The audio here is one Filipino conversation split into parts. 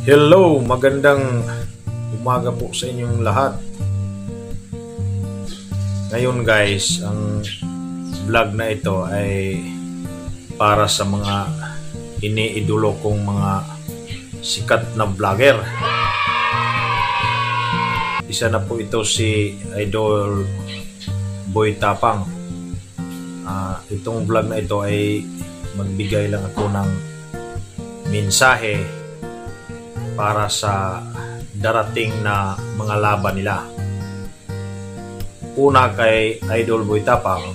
Hello, magandang umaga po sa inyong lahat. Ngayon guys, ang vlog na ito ay para sa mga iniidolo kong mga sikat na vlogger. Isa na po ito si Idol Boy Tapang. Itong vlog na ito ay magbigay lang ako ng mensahe para sa darating na mga laban nila. Una kay Idol Boy Tapang,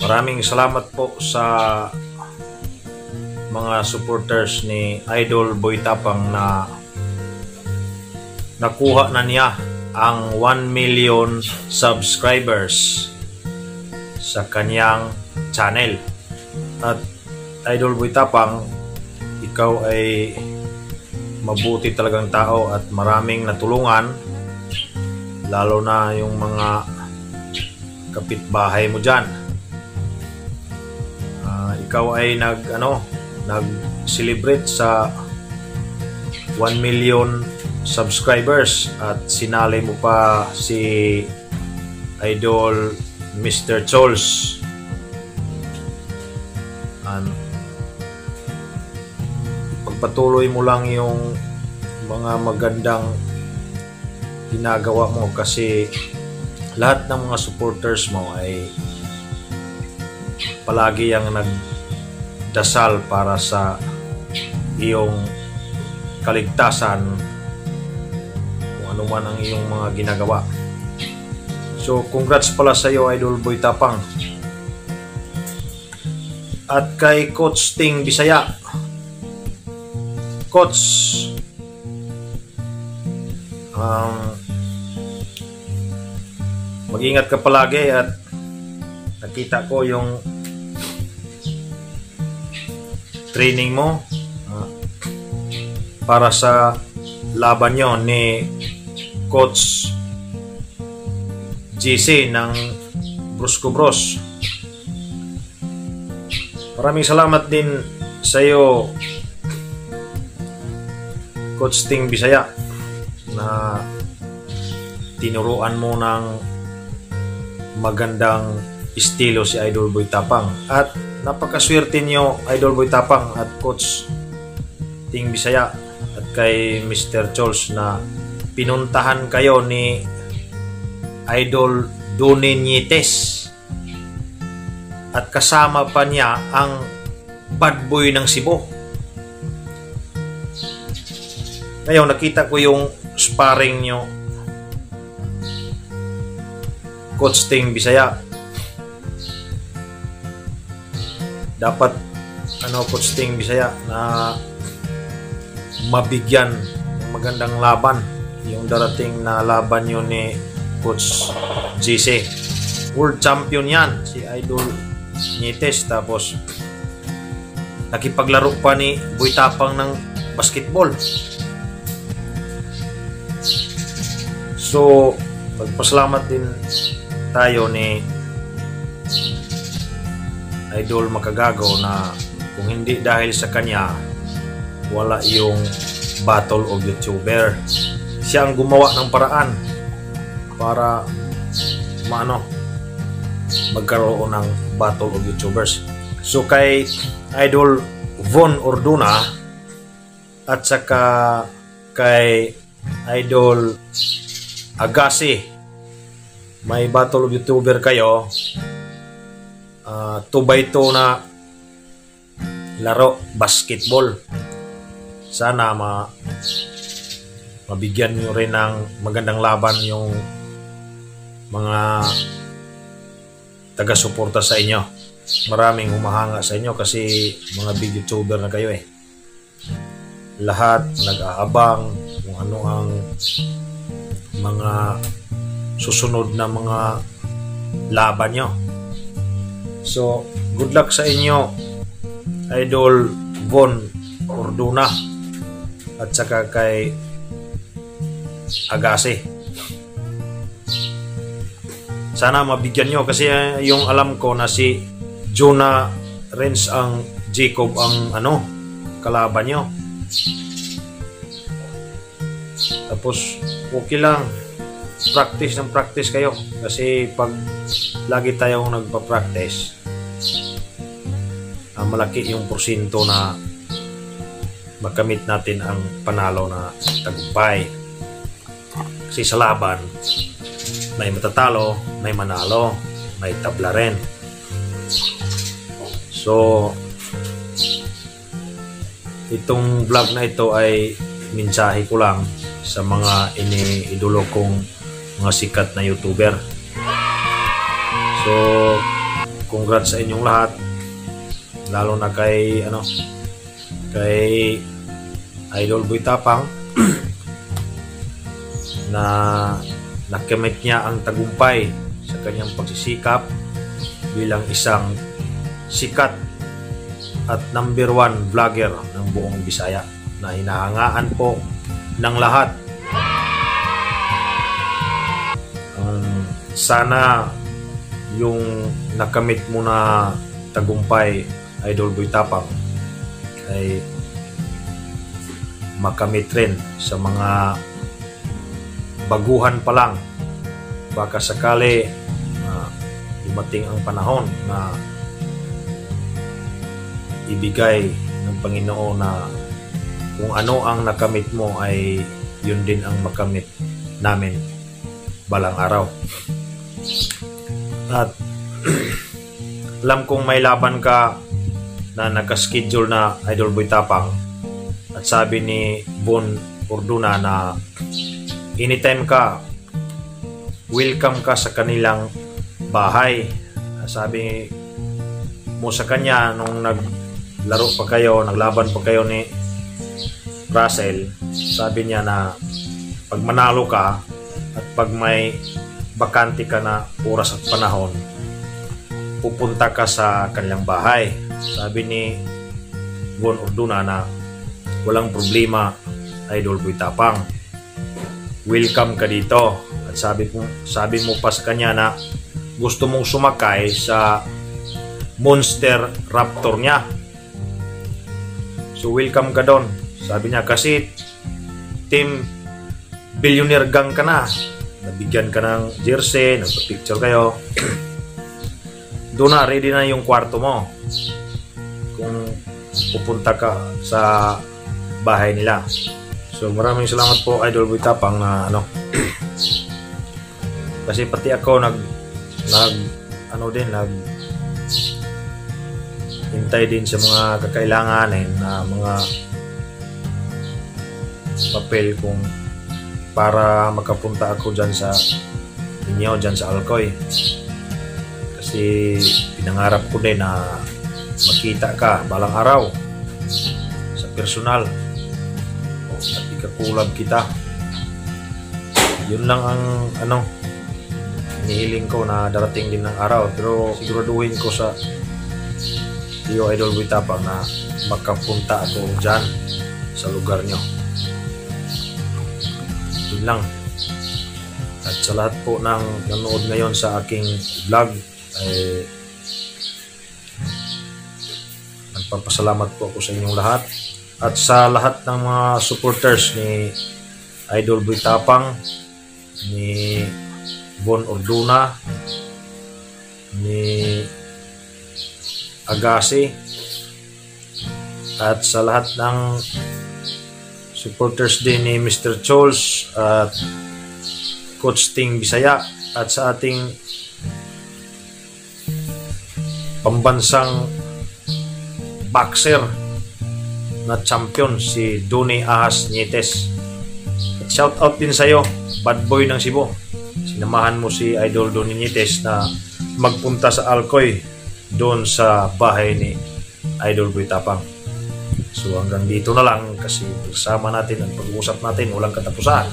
maraming salamat po sa mga supporters ni Idol Boy Tapang na nakuha na niya ang 1 million subscribers sa kanyang channel. At Idol Boy Tapang, ikaw ay mabuti talagang tao at maraming natulungan, lalo na yung mga kapitbahay mo dyan. Ikaw ay nag-celebrate sa 1 million subscribers at sinali mo pa si Idol Mr. Chols. Patuloy mo lang yung mga magandang ginagawa mo, kasi lahat ng mga supporters mo ay palagi ang nagdasal para sa iyong kaligtasan kung ano man ang iyong mga ginagawa. So congrats pala sa iyo, Idol Boy Tapang. At kay Coach Ting Bisaya, Coach, mag-ingat ka palagi at nakita ko yung training mo para sa laban nyo ni Coach GC ng Brusco Bros. Maraming salamat din sa iyo, Coach Ting Bisaya, na tinuruan mo ng magandang estilo si Idol Boy Tapang. At napakaswerte niyo, Idol Boy Tapang at Coach Ting Bisaya at kay Mr. Chols, na pinuntahan kayo ni Idol Donnie Nietes at kasama pa niya ang bad boy ng Cebu. Ngayon, nakita ko yung sparring nyo, Coach Ting Bisaya. Dapat, Coach Ting Bisaya, na mabigyan ng magandang laban yung darating na laban nyo ni Coach GC. World champion yan, si Idol Nietes. Tapos, nakipaglaro pa ni Boy Tapang ng basketball. So, magpasalamat din tayo ni Idol Makagago na kung hindi dahil sa kanya, wala yung Battle of YouTuber. Siya ang gumawa ng paraan para magkaroon ng Battle of YouTubers. So, kay Idol Von Orduna at saka kay Idol Agassi, may Battle of YouTuber kayo, 2x2 na laro basketball. Sana mabigyan nyo rin ng magandang laban yung mga taga-suporta sa inyo. Maraming humahanga sa inyo kasi mga big YouTuber na kayo eh. Lahat nag-aabang kung ano ang mga susunod na mga laban nyo. So, good luck sa inyo, Idol Von Orduna at saka kay Agassi. Sana mabigyan nyo, kasi yung alam ko na si Jonah Renz ang Jacob ang kalaban nyo. Tapos okay lang, practice kayo, kasi pag lagi tayong nagpa-practice, malaki yung porsyento na makamit natin ang panalo na tagumpay. Kasi sa laban, may matatalo, may manalo, may tabla rin. So itong vlog na ito ay mensahe ko lang sa mga iniidolo kong mga sikat na YouTuber. So congrats sa inyong lahat, lalo na kay Idol Boy Tapang na nakamit niya ang tagumpay sa kanyang pagsisikap bilang isang sikat at number 1 vlogger ng buong Bisaya na hinahangaan po ng lahat. Sana yung nakamit mo na tagumpay, Idol Boy Tapang, ay makamit rin sa mga baguhan pa lang. Baka sakali dumating ang panahon na ibigay ng Panginoon na kung ano ang nakamit mo ay yun din ang makamit namin balang araw. At alam kong may laban ka na nakaschedule na, Idol Boy Tapang, at sabi ni Von Orduna na anytime ka, welcome ka sa kanilang bahay. Sabi mo sa kanya nung naglaro pa kayo, naglaban pa kayo ni Russell, sabi niya na pag manalo ka at pag may bakante ka na oras at panahon, pupunta ka sa kanilang bahay. Sabi ni Von Orduna na walang problema, Idol Boy Tapang, welcome ka dito. At sabi mo pa sa kanya na gusto mong sumakay sa Monster Raptor niya. So welcome ka doon. Sabi niya kasi team billionaire gang ka na. Nabigyan ka ng jersey, nagpa-picture kayo. Doon na, ready na yung kwarto mo kung pupunta ka sa bahay nila. So maraming salamat po, Idol Boy Tapang, na kasi pati ako hintay din sa mga kakailanganin na mga papel kung para makapunta ako dyan sa inyo, dyan sa Alcoy. Kasi pinangarap ko din na makita ka balang araw sa personal at ikakulab kita. Yun lang ang hinihiling ko, na darating din ng araw. Pero siguraduhin ko sa iyo, Idol Boy Tapang, na makapunta ako dyan sa lugar nyo. Yun lang. At sa lahat po ng nanood ngayon sa aking vlog, ay nagpapasalamat po ako sa inyong lahat. At sa lahat ng mga supporters ni Idol Boy Tapang, ni Von Orduna, ni Agassi, at sa lahat ng supporters din ni Mr. Chols at Coach Ting Bisaya, at sa ating pambansang boxer na champion, si Donnie Ahas Nietes. At shout out din sa iyo, Bad Boy ng Cebu. Sinamahan mo si Idol Donnie Nietes na magpunta sa Alcoy, doon sa bahay ni Idol Boy Tapang. So hanggang dito na lang, kasi kasama natin ang pag-uusap natin, walang katapusan.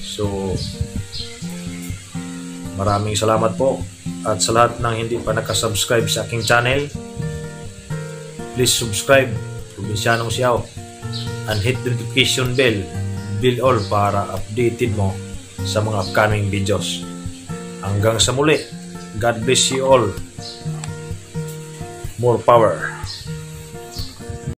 So maraming salamat po. At sa lahat ng hindi pa nakasubscribe sa aking channel, please subscribe, Probinsyanong Siyaw, and hit the notification bell all para updated mo sa mga upcoming videos. Hanggang sa muli, God bless you all. more power.